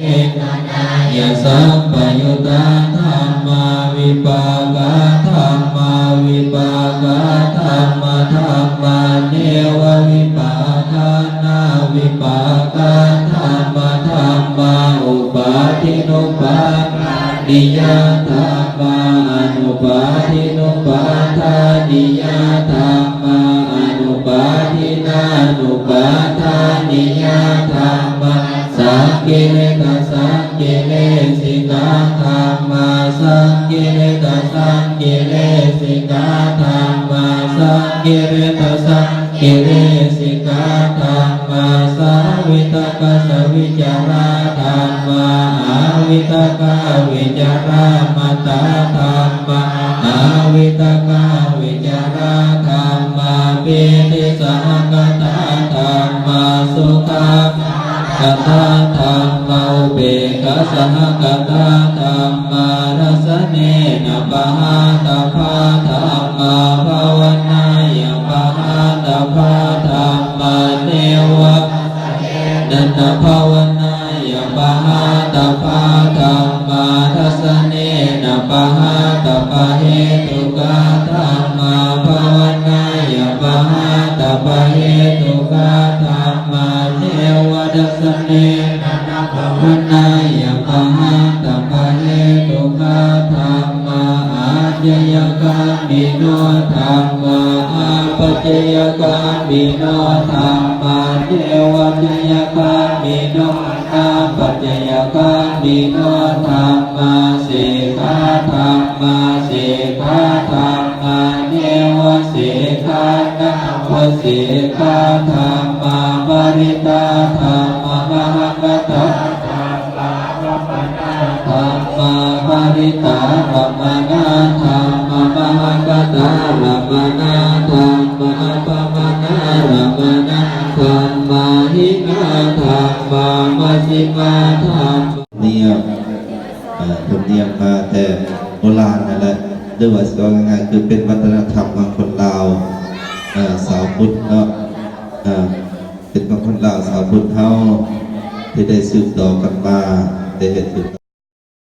ยะสัพพยุตตาธัมมาวิปากาธัมมาวิปากาธัมมาธัมมาเนววิปากานาวิปากาธัมมาธัมมาอุปาทินุปาทิยาธัมมาอนุปาทินุปาทานิยาธัมมาอนุปาทินานุปาทานิยาธัมมาสังกิเลสสังกิเลสิกาธัมมาสังกิเลสสังกิเลสิกาธัมมาสังกิเลสสังกิเลสิกาธัมมาสังวิตกสวิจาราธัมมาอาวิตกวิจารามตาธัมมาอาวิตกวิจาราธัมมาปิติสหกตาธัมมาสุขากตาธัมมาอุเบกขาสหกตาธัมมารสเนนะปะหาตาภาธัมมาภาวนายะปะหาตาภาธัมมาเนวะนันทภาวนายะปะหาตาภาธัมมารสเนนะปะหาตาภาเหตุกาธัมมาภาวนายะปะหาตาภาเหตุกาธัมมาเนวะดัสเนภาวนายะปะหาตาภาเหตุกาธัมมาอาจยกามิโนธัมมาอาปัจจยกามิโนธัมมาเทวจยกามิโนอาปัจจยกามิโนธัมมาสิกขาธัมมาสิกขาธัมมาเทวสิกขานะวสิกขาธัมมาปริตาธัมมามหัคตาธัมมาปริตารัมนาธัมมามหัคตารัมนาธัมมาปมานารัมนาธัมมาหินาธัมมามัชฌิมาธัมเนี่ยธรรมเนียมมาแต่โบราณนั่นแหละเรื่องว่าสอนง่ายๆคือเป็นวัฒนธรรมของคนลาวสาวพุทธเนาะเป็นของคนลาวสาวพุทธเฮาที่ได้สืบต่อกันมาได้เห็น